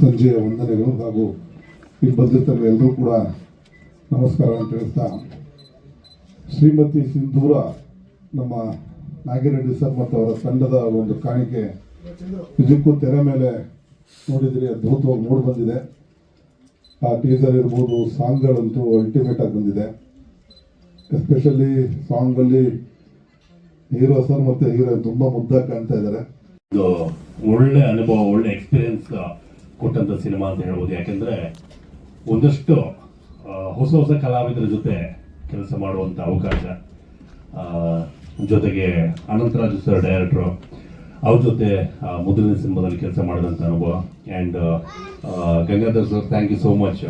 ಸಂಜೆಯ ವಂದನೆಗಳು ಹಾಗೂ ಇಲ್ಲಿ ಬಂದಿರ್ತಾರೆ ಎಲ್ಲರೂ ಕೂಡ ನಮಸ್ಕಾರ ಅಂತ ಹೇಳ್ತಾ, ಶ್ರೀಮತಿ ಸಿಂಧೂರ ನಮ್ಮ ನಾಗಿರೆಡ್ಡಿ ಸರ್ ಮತ್ತು ಅವರ ತಂಡದ ಒಂದು ಕಾಣಿಕೆ ನಿಜಕ್ಕೂ ತೆರೆ ಮೇಲೆ ನೋಡಿದರೆ ಅದ್ಭುತವಾಗಿ ಮೂಡಿ ಬಂದಿದೆ. ಆ ಟೀಸರ್ ಇರ್ಬೋದು, ಸಾಂಗ್ಗಳಂತೂ ಅಲ್ಟಿಮೇಟ್ ಆಗಿ ಬಂದಿದೆ. ಎಸ್ಪೆಷಲಿ ಸಾಂಗಲ್ಲಿ ಹೀರೋ ಸರ್ ಮತ್ತು ಹೀರೋಯಿನ್ ತುಂಬ ಮುದ್ದಾಗಿ ಕಾಣ್ತಾ ಇದ್ದಾರೆ. ಇದು ಒಳ್ಳೆ ಅನುಭವ, ಒಳ್ಳೆ ಎಕ್ಸ್ಪೀರಿಯನ್ಸ್ ಕೊಟ್ಟಂತ ಸಿನಿಮಾ ಅಂತ ಹೇಳ್ಬೋದು. ಯಾಕೆಂದ್ರೆ ಒಂದಷ್ಟು ಹೊಸ ಹೊಸ ಕಲಾವಿದರ ಜೊತೆ ಕೆಲಸ ಮಾಡುವಂತ ಅವಕಾಶ, ಜೊತೆಗೆ ಅನಂತರಾಜು ಸರ್ ಡೈರೆಕ್ಟ್ರು, ಅವ್ರ ಜೊತೆ ಮೊದಲನೇ ಸಿನಿಮಾದಲ್ಲಿ ಕೆಲಸ ಮಾಡಿದಂಥ ಅನುಭವ. And Gangadhar sir, thank you so much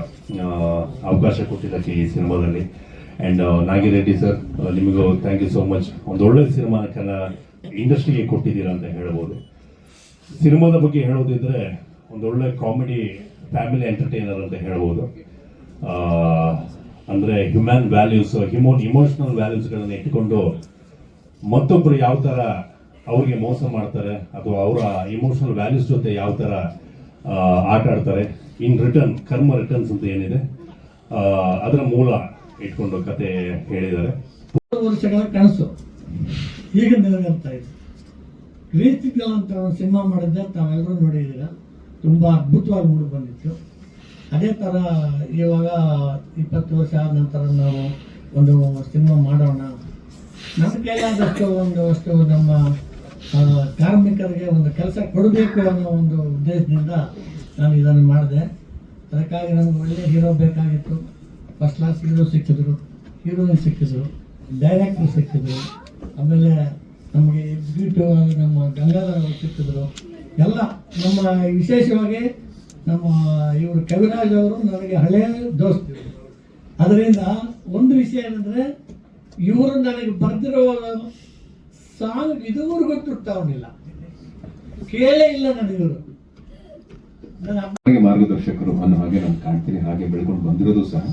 ಅವಕಾಶ ಕೊಟ್ಟಿದ್ದಕ್ಕೆ ಈ ಸಿನಿಮಾದಲ್ಲಿ. ಆ್ಯಂಡ್ ನಾಗಿರೆಡ್ಡಿ ಸರ್, ನಿಮಗೂ ಥ್ಯಾಂಕ್ ಯು ಸೋ ಮಚ್. ಒಂದೊಳ್ಳೆ ಸಿನಿಮಾನ ಇಂಡಸ್ಟ್ರಿಗೆ ಕೊಟ್ಟಿದ್ದೀರಾ ಅಂತ ಹೇಳ್ಬೋದು. ಸಿನಿಮಾದ ಬಗ್ಗೆ ಹೇಳೋದಿದ್ರೆ ಒಂದೊಳ್ಳೆ ಕಾಮಿಡಿ ಫ್ಯಾಮಿಲಿ ಎಂಟರ್ಟೈನರ್ ಅಂತ ಹೇಳ್ಬೋದು. ಅಂದರೆ ಹ್ಯೂಮನ್ ವ್ಯಾಲ್ಯೂಸ್, ಇಮೋಷನಲ್ ವ್ಯಾಲ್ಯೂಸ್ಗಳನ್ನು ಇಟ್ಕೊಂಡು ಮತ್ತೊಬ್ಬರು ಯಾವ ಥರ ಅವ್ರಿಗೆ ಮೋಸ ಮಾಡ್ತಾರೆ ಅಥವಾ ಅವರ ಇಮೋಷನಲ್ ವ್ಯಾಲ್ಯೂಸ್ ಜೊತೆ ಯಾವ ಥರ ಆಟ ಆಡ್ತಾರೆ, ಇನ್ ರಿಟರ್ನ್ ಕರ್ಮ ರಿಟರ್ನ್ಸ್ ಅಂತ ಏನಿದೆ ಅದರ ಮೂಲ ಇಟ್ಕೊಂಡು ಕತೆ ಹೇಳಿದ್ದಾರೆ. ವರ್ಷಗಳ ಕನಸು ಈಗ ನೆರವೇರ್ತಾ ಇದೆ. ರೀತಿಕಲ್ ಅಂತ ಒಂದು ಸಿನಿಮಾ ಮಾಡಿದ್ದೆ, ತಾವೆಲ್ಲರೂ ನೋಡಿದ್ದೀರ. ತುಂಬ ಅದ್ಭುತವಾಗಿ ಮೂಡಿ ಬಂದಿತ್ತು. ಅದೇ ಥರ ಇವಾಗ 20 ವರ್ಷ ಆದ ನಂತರ ನಾವು ಒಂದು ಸಿನಿಮಾ ಮಾಡೋಣ, ನಮ್ಮ ಕೈಲಾದಷ್ಟು ಒಂದಷ್ಟು ನಮ್ಮ ಕಾರ್ಮಿಕರಿಗೆ ಒಂದು ಕೆಲಸ ಕೊಡಬೇಕು ಅನ್ನೋ ಒಂದು ಉದ್ದೇಶದಿಂದ ನಾನು ಇದನ್ನು ಮಾಡಿದೆ. ಅದಕ್ಕಾಗಿ ನನಗೆ ಒಳ್ಳೆ ಹೀರೋ ಬೇಕಾಗಿತ್ತು. ಫಸ್ಟ್ ಕ್ಲಾಸ್ ಹೀರೋ ಸಿಕ್ಕಿದ್ರು, ಹೀರೋಯಿನ್ ಸಿಕ್ಕಿದ್ರು, ಡೈರೆಕ್ಟರ್ ಸಿಕ್ಕಿದ್ರು, ಆಮೇಲೆ ನಮಗೆ ಎಕ್ಸಿಕ್ಯೂಟಿವ್ ನಮ್ಮ ಗಂಗಾಧರ್ ಅವರು ಸಿಕ್ಕಿದ್ರು. ಎಲ್ಲ ನಮ್ಮ ವಿಶೇಷವಾಗಿ ನಮ್ಮ ಇವರು ಕವಿರಾಜ್ ಅವರು ನನಗೆ ಹಳೆಯ ದೋಸ್ತಿರು. ಅದರಿಂದ ಒಂದು ವಿಷಯ ಏನಂದರೆ, ಇವರು ನನಗೆ ಬರೆದಿರೋ ಸಾಂಗ್ ಇದುವರೆಗೂ ತುಟ್ಟಾವಣಿಲ್ಲ, ಕೇಳೇ ಇಲ್ಲ ನನಗಿವರು. ಮಾರ್ಗದರ್ಶಕರು ಅನ್ನೋ ಹಾಗೆ ನಾನು ಕಾಣ್ತೀನಿ, ಹಾಗೆ ಬೆಳ್ಕೊಂಡು ಬಂದಿರೋದು ಸಹ.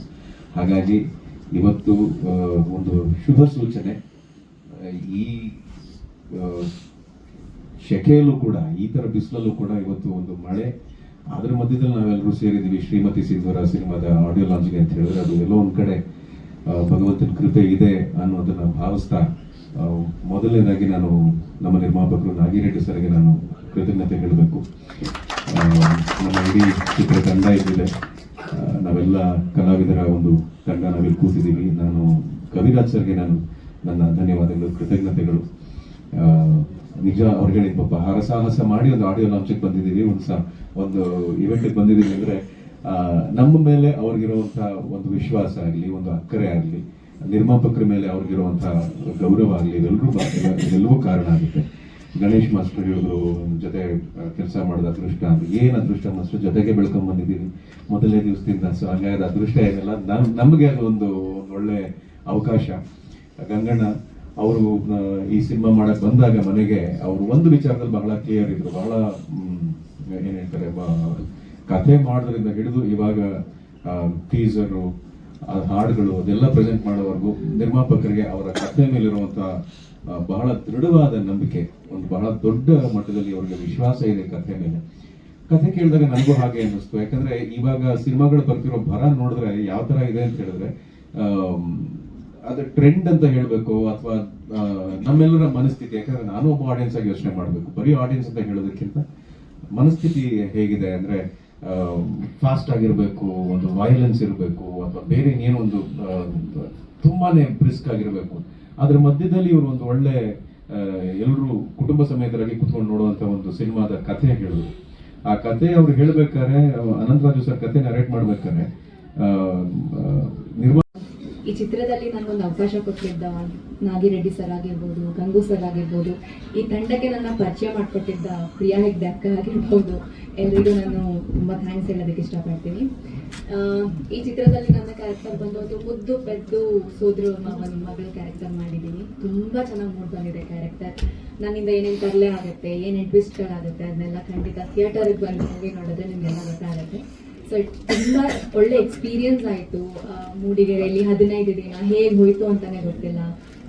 ಹಾಗಾಗಿ ಇವತ್ತು ಒಂದು ಶುಭ ಸೂಚನೆ. ಈ ಶೆಕೆಯಲ್ಲೂ ಕೂಡ, ಈ ತರ ಬಿಸಿಲಲ್ಲೂ ಕೂಡ ಇವತ್ತು ಒಂದು ಮಳೆ, ಅದರ ಮಧ್ಯದಲ್ಲಿ ನಾವೆಲ್ಲರೂ ಸೇರಿದ್ದೀವಿ ಶ್ರೀಮತಿ ಸಿಂಧೂರ ಸಿನಿಮಾದ ಆಡಿಯೋ ಲಾಂಚ್ಗೆ ಅಂತ ಹೇಳಿದ್ರೆ ಅದು ಎಲ್ಲೋ ಒಂದ್ ಕಡೆ ಭಗವಂತನ ಕೃಪೆ ಇದೆ ಅನ್ನೋದನ್ನ ಭಾವಿಸ್ತಾ, ಮೊದಲನೇದಾಗಿ ನಾನು ನಮ್ಮ ನಿರ್ಮಾಪಕರು ನಾಗಿರೆಡ್ಡಿ ಸರ್ಗೆ ನಾನು ಕೃತಜ್ಞತೆ ಹೇಳಬೇಕು. ನಮ್ಮ ಇಡೀ ಚಿತ್ರ ತಂಡ ಇದ್ದಿದೆ, ನಾವೆಲ್ಲ ಕಲಾವಿದರ ಒಂದು ತಂಡ ನಾವಿಲ್ಲಿ ಕೂತಿದ್ದೀವಿ. ನಾನು ಕವಿರಾಜ್ ಸರ್ಗೆ ನಾನು ನನ್ನ ಧನ್ಯವಾದಗಳು, ಕೃತಜ್ಞತೆಗಳು. ನಿಜ ಅವ್ರು ಹೇಳಿದ ಪಾಪ ಹರಸಾಹಸ ಮಾಡಿ ಒಂದು ಆಡಿಯೋ ಲಾಂಚಿಗೆ ಬಂದಿದ್ದೀವಿ, ಒಂದು ಇವೆಂಟ್ಗೆ ಬಂದಿದ್ದೀವಿ ಅಂದ್ರೆ ನಮ್ಮ ಮೇಲೆ ಅವ್ರಿಗಿರುವಂತಹ ಒಂದು ವಿಶ್ವಾಸ ಆಗಲಿ, ಒಂದು ಅಕ್ಕರೆ ಆಗಲಿ, ನಿರ್ಮಾಪಕರ ಮೇಲೆ ಅವ್ರಿಗಿರುವಂತಹ ಗೌರವ ಆಗಲಿ, ಇವೆಲ್ಲವೂ ಕಾರಣ ಆಗುತ್ತೆ. ಗಣೇಶ್ ಮಾಸ್ಟರ್ ಇವರು ಜೊತೆ ಕೆಲಸ ಮಾಡಿದ ಅದೃಷ್ಟ, ಏನ್ ಅದೃಷ್ಟ ಮಾಸ್ಟರ್ ಜೊತೆಗೆ ಬೆಳ್ಕೊಂಡ್ ಬಂದಿದ್ದೀವಿ ಮೊದಲನೇ ದಿವಸದಿಂದ. ಸೊ ಹಂಗಾದ ಅದೃಷ್ಟ ಏನಿಲ್ಲ, ನಮಗೆ ಅದು ಒಂದು ಒಳ್ಳೆ ಅವಕಾಶ. ಗಂಗಣ್ಣ ಅವರು ಈ ಸಿನಿಮಾ ಮಾಡಕ್ ಬಂದಾಗ ಮನೆಗೆ ಅವರು ಒಂದು ವಿಚಾರದಲ್ಲಿ ಬಹಳ ಕ್ಲಿಯರ್ ಇದ್ರು. ಬಹಳ ಏನ್ ಹೇಳ್ತಾರೆ, ಕಥೆ ಮಾಡೋದ್ರಿಂದ ಹಿಡಿದು ಇವಾಗ ಟೀಸರು, ಹಾಡುಗಳು ಅದೆಲ್ಲ ಪ್ರೆಸೆಂಟ್ ಮಾಡೋವರೆಗೂ ನಿರ್ಮಾಪಕರಿಗೆ ಅವರ ಕಥೆ ಮೇಲಿರುವಂತಹ ಬಹಳ ದೃಢವಾದ ನಂಬಿಕೆ, ಒಂದು ಬಹಳ ದೊಡ್ಡ ಮಟ್ಟದಲ್ಲಿ ಅವರಿಗೆ ವಿಶ್ವಾಸ ಇದೆ ಕಥೆ ಮೇಲೆ. ಕಥೆ ಕೇಳಿದಾಗ ನನಗೂ ಹಾಗೆ ಅನ್ನಿಸ್ತು. ಯಾಕಂದ್ರೆ ಇವಾಗ ಸಿನಿಮಾಗಳು ಬರ್ತಿರೋ ಭರ ನೋಡಿದ್ರೆ ಯಾವ ತರ ಇದೆ ಅಂತ ಹೇಳಿದ್ರೆ, ಅದು ಟ್ರೆಂಡ್ ಅಂತ ಹೇಳ್ಬೇಕು ಅಥವಾ ನಮ್ಮೆಲ್ಲರ ಮನಸ್ಥಿತಿ. ಯಾಕಂದ್ರೆ ನಾನು ಒಬ್ಬ ಆಡಿಯನ್ಸ್ ಆಗಿ ಯೋಚನೆ ಮಾಡಬೇಕು, ಬರೀ ಆಡಿಯನ್ಸ್ ಅಂತ ಹೇಳೋದಕ್ಕಿಂತ ಮನಸ್ಥಿತಿ ಹೇಗಿದೆ ಅಂದ್ರೆ, ಫಾಸ್ಟ್ ಆಗಿರ್ಬೇಕು, ಒಂದು ವೈಲೆನ್ಸ್ ಇರಬೇಕು, ಅಥವಾ ಬೇರೆ ಏನೋ ಒಂದು ತುಂಬಾನೇ ಬ್ರಿಸ್ಕ್ ಆಗಿರ್ಬೇಕು. ಅದ್ರ ಮಧ್ಯದಲ್ಲಿ ಇವರು ಒಂದು ಒಳ್ಳೆ ಎಲ್ಲರೂ ಕುಟುಂಬ ಸಮೇತರಾಗಿ ಕುತ್ಕೊಂಡು ನೋಡುವಂತ ಒಂದು ಸಿನಿಮಾದ ಕಥೆ ಹೇಳಿದ್ರು. ಆ ಕಥೆ ಅವ್ರು ಹೇಳ್ಬೇಕಾದ್ರೆ, ಅನಂತರಾಜು ಸರ್ ಕಥೆ ನರೇಟ್ ಮಾಡ್ಬೇಕಾದ್ರೆ ಈ ಚಿತ್ರದಲ್ಲಿ ನನಗೊಂದು ಅವಕಾಶ ಕೊಟ್ಟಿದ್ದ ನಾಗಿರೆಡ್ಡಿ ಸರ್ ಆಗಿರ್ಬೋದು, ಗಂಗು ಸರ್ ಆಗಿರ್ಬೋದು, ಈ ತಂಡಕ್ಕೆ ನನ್ನ ಪರಿಚಯ ಮಾಡಿಕೊಟ್ಟಿದ್ದ ಪ್ರಿಯಾ ಹೆಗ್ಡೆ ಅಕ್ಕ ಆಗಿರ್ಬೋದು, ಎಲ್ರಿಗೂ ನಾನು ತುಂಬ ಥ್ಯಾಂಕ್ಸ್ ಹೇಳೋದಕ್ಕೆ ಇಷ್ಟಪಡ್ತೀನಿ. ಈ ಚಿತ್ರದಲ್ಲಿ ನನ್ನ ಕ್ಯಾರೆಕ್ಟರ್ ಬಂದು ಒಂದು ಮುದ್ದು ಪೆದ್ದು ಸೋದರ ಮಾವನ ಮಗಳ ಕ್ಯಾರೆಕ್ಟರ್ ಮಾಡಿದ್ದೀನಿ. ತುಂಬ ಚೆನ್ನಾಗಿ ಮೂಡ್ ಬಂದಿದೆ ಕ್ಯಾರೆಕ್ಟರ್. ನನ್ನಿಂದ ಏನೇನು ತರಲೆ ಆಗುತ್ತೆ, ಏನೇನು ಟ್ವಿಸ್ಟ್ಗಳಾಗುತ್ತೆ ಅದನ್ನೆಲ್ಲ ಖಂಡಿತ ಥಿಯೇಟರ್ಗೆ ಬಂದು ಮೂವಿ ನೋಡಿದ್ರೆ ನಿಮಗೆಲ್ಲ ಗೊತ್ತಾಗುತ್ತೆ. ಸೊ ತುಂಬ ಒಳ್ಳೆ ಎಕ್ಸ್ಪೀರಿಯನ್ಸ್ ಆಯಿತು. ಮೂಡಿಗೆರೆಯಲ್ಲಿ 15 ದಿನ ಹೇಗೆ ಹೋಯಿತು ಅಂತಲೇ ಗೊತ್ತಿಲ್ಲ.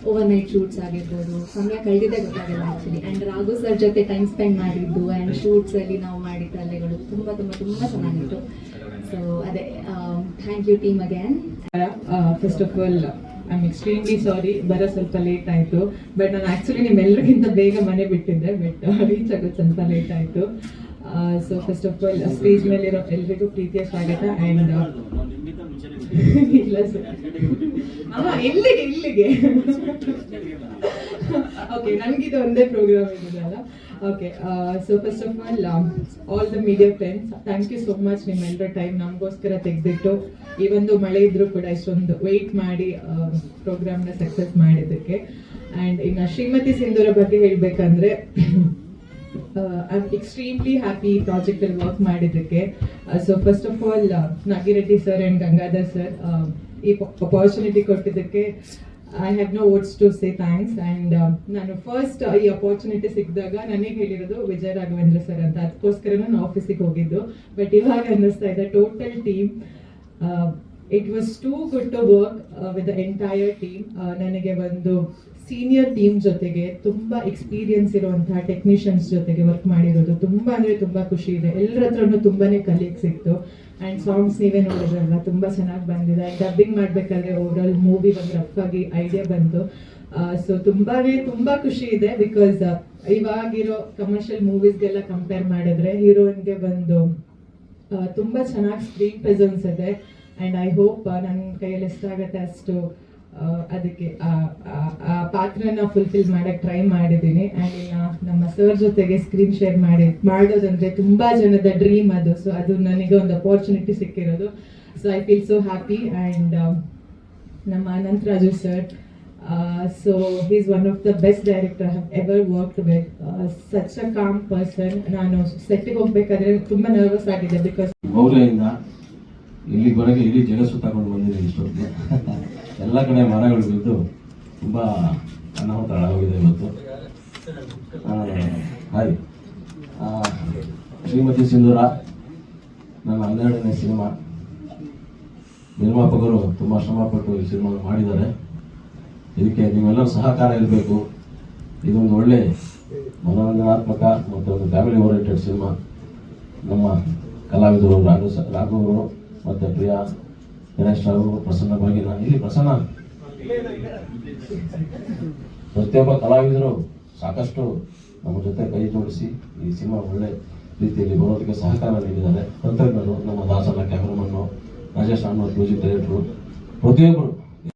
ಓವರ್ ನೈಟ್ ಶೂಟ್ಸ್ ಆಗಿರ್ಬೋದು, ಸಮಯ ಕಳೆದಿದ್ದೇ ಗೊತ್ತಾಗಲ್ಲ ಆ್ಯಕ್ಚುಲಿ. ಆ್ಯಂಡ್ ರಾಘು ಸರ್ ಜೊತೆ ಟೈಮ್ ಸ್ಪೆಂಡ್ ಮಾಡಿದ್ದು ಆ್ಯಂಡ್ ಶೂಟ್ಸಲ್ಲಿ ನಾವು ಮಾಡಿದ ಅಲೆಗಳು ತುಂಬ ತುಂಬ ತುಂಬ ಚೆನ್ನಾಗಿತ್ತು. ಸೊ ಅದೇ thank you team again. First of all I am extremely sorry, ಬರೋ ಸ್ವಲ್ಪ ಲೇಟ್ ಆಯಿತು. ಬಟ್ ನಾನು ಆ್ಯಕ್ಚುಲಿ ನಿಮ್ಮೆಲ್ಲರಿಗಿಂತ ಬೇಗ ಮನೆ ಬಿಟ್ಟಿದ್ದೆ, ಬಟ್ ರೀಚ್ ಆಗೋದು ಸ್ವಲ್ಪ ಲೇಟ್ ಆಯಿತು. So first of all stage ಮೇಲಿರೋ ಎಲ್ರಿಗೂ ಪ್ರೀತಿಯ ಸ್ವಾಗತ. ಆ್ಯಂಡ್ ಇಲ್ಲ ಸರ್, ಇಲ್ಲಿಗೆ ಓಕೆ, ನನಗಿದು ಒಂದೇ ಪ್ರೋಗ್ರಾಮ್ ಇರೋದಲ್ಲ. Okay, so first of all the media friends, thank you so much ನಿಮ್ಮೆಲ್ಲರ ಟೈಮ್ ನಮಗೋಸ್ಕರ ತೆಗೆದಿಟ್ಟು ಈ ಒಂದು ಮಳೆ ಇದ್ರೂ ಕೂಡ ಇಷ್ಟೊಂದು ವೆಯ್ಟ್ ಮಾಡಿ ಪ್ರೋಗ್ರಾಮ್ನ ಸಕ್ಸಸ್ ಮಾಡಿದ್ದಕ್ಕೆ. ಆ್ಯಂಡ್ ಇನ್ನು ಶ್ರೀಮತಿ ಸಿಂಧೂರ ಬಗ್ಗೆ ಹೇಳಬೇಕಂದ್ರೆ I am extremely happy project ಅಲ್ಲಿ ವರ್ಕ್ ಮಾಡಿದ್ದಕ್ಕೆ. So first of all Nagireddy sir and Gangadhar sir ಈ ಅಪಾರ್ಚುನಿಟಿ ಕೊಟ್ಟಿದ್ದಕ್ಕೆ I have no words to say thanks. And ನಾನು ಫಸ್ಟ್ ಈ ಅಪಾರ್ಚುನಿಟಿ ಸಿಕ್ಕಿದಾಗ ನನಗೆ ಹೇಳಿರೋದು ವಿಜಯ ರಾಘವೇಂದ್ರ ಸರ್ ಅಂತ, ಅದಕ್ಕೋಸ್ಕರ ನಾನು ಆಫೀಸಿಗೆ ಹೋಗಿದ್ದು. ಬಟ್ ಇವಾಗ ಅನ್ನಿಸ್ತಾ ಇದೆ total team, it was too good to work with the entire team. ನನಗೆ ಒಂದು ಸೀನಿಯರ್ ಟೀಮ್ ಜೊತೆಗೆ ತುಂಬ ಎಕ್ಸ್ಪೀರಿಯನ್ಸ್ ಇರುವಂತಹ ಟೆಕ್ನಿಷಿಯನ್ಸ್ ಜೊತೆಗೆ ವರ್ಕ್ ಮಾಡಿರೋದು ತುಂಬ ಅಂದರೆ ತುಂಬ ಖುಷಿ ಇದೆ. ಎಲ್ಲರ ಹತ್ರನೂ ತುಂಬಾನೇ ಕಲಿಯಕ್ಕೆ ಸಿಕ್ತು. ಆ್ಯಂಡ್ ಸಾಂಗ್ಸ್ ನೀವೇ ನೋಡಿದ್ರಲ್ಲ, ತುಂಬ ಚೆನ್ನಾಗಿ ಬಂದಿದೆ. ಡಬ್ಬಿಂಗ್ ಮಾಡಬೇಕಾದ್ರೆ ಓವರಾಲ್ ಮೂವಿ ಒಂದು ರಫ್ ಆಗಿ ಐಡಿಯಾ ಬಂತು. ಸೊ ತುಂಬ ಖುಷಿ ಇದೆ. ಬಿಕಾಸ್ ಇವಾಗಿರೋ ಕಮರ್ಷಿಯಲ್ ಮೂವೀಸ್ಗೆಲ್ಲ ಕಂಪೇರ್ ಮಾಡಿದ್ರೆ ಹೀರೋಯಿನ್ಗೆ ಒಂದು ತುಂಬ ಚೆನ್ನಾಗಿ ಸ್ಕ್ರೀನ್ ಪ್ರೆಸೆನ್ಸ್ ಇದೆ. ಆ್ಯಂಡ್ ಐ ಹೋಪ್ ನನ್ನ ಕೈಯಲ್ಲಿ ಎಷ್ಟಾಗತ್ತೆ ಅಷ್ಟು ಅದಕ್ಕೆ ಆ ಪಾತ್ರನ ಫುಲ್ಫಿಲ್ ಮಾಡಕ್ಕೆ ಟ್ರೈ ಮಾಡಿದ್ದೀನಿ. ಆ್ಯಂಡ್ ಇನ್ನು ನಮ್ಮ ಸರ್ ಜೊತೆಗೆ ಸ್ಕ್ರೀನ್ ಶೇರ್ ಮಾಡೋದಂದ್ರೆ ತುಂಬ ಜನದ ಡ್ರೀಮ್ ಅದು. ಸೊ ಅದು ನನಗೆ ಒಂದು ಅಪಾರ್ಚುನಿಟಿ ಸಿಕ್ಕಿರೋದು. So I feel so happy. And ನಮ್ಮ Anantharaju sir, so he is one of the best director I have ever worked with. Such a calm person. ನಾನು ಸೆಟ್ಟಿಗೆ ಹೋಗ್ಬೇಕಾದ್ರೆ ತುಂಬ ನರ್ವಸ್ ಆಗಿದೆ. ಬಿಕಾಸ್ ಮೌಲ್ಯದಿಂದ ಇಲ್ಲಿಗೆ ಬರೋಕ್ಕೆ ಇಡೀ ಜಗ ಸುತ್ತಾಕೊಂಡು ಬಂದಿದ್ದೀನಿ. ಇಷ್ಟೊತ್ತಿಗೆ ಎಲ್ಲ ಕಡೆ ಮರಗಳು ಬಿದ್ದು ತುಂಬ ಅನಾಹುತ ಆಗೋಗಿದೆ ಇವತ್ತು. ಹಾಯ್, ಶ್ರೀಮತಿ ಸಿಂಧೂರ ನನ್ನ 12ನೇ ಸಿನಿಮಾ. ನಿರ್ಮಾಪಕರು ತುಂಬ ಶ್ರಮಪಟ್ಟು ಈ ಸಿನಿಮಾ ಮಾಡಿದ್ದಾರೆ. ಇದಕ್ಕೆ ನೀವೆಲ್ಲರೂ ಸಹಕಾರ ಇರಬೇಕು. ಇದೊಂದು ಒಳ್ಳೆ ಮನೋರಂಜನಾತ್ಮಕ ಮತ್ತು ಒಂದು ಫ್ಯಾಮಿಲಿ ಓರಿಯೆಂಟೆಡ್ ಸಿನಿಮಾ. ನಮ್ಮ ಕಲಾವಿದರು ರಾಘು ಅವರು ಮತ್ತು ಪ್ರಿಯಾ, ಗಣೇಶ್ ಅವರು, ಪ್ರಸನ್ನ ಭಾಗಿನ, ಇಲ್ಲಿ ಪ್ರಸನ್ನ, ಪ್ರತಿಯೊಬ್ಬ ಕಲಾವಿದರು ಸಾಕಷ್ಟು ನಮ್ಮ ಜೊತೆ ಕೈ ಜೋಡಿಸಿ ಈ ಸಿನಿಮಾ ಒಳ್ಳೆ ರೀತಿಯಲ್ಲಿ ಬರೋದಕ್ಕೆ ಸಹಕಾರ ನೀಡಿದ್ದಾರೆ. ತಂತ್ರಜ್ಞರು, ನಮ್ಮ ದಾಸನ ಕ್ಯಾಮ್ರಾಮನ್ನು, ರಾಜೇಶ್ ಅನ್ನೋ ಮ್ಯೂಸಿಕ್ ಡೈರೆಕ್ಟ್ರು, ಪ್ರತಿಯೊಬ್ಬರು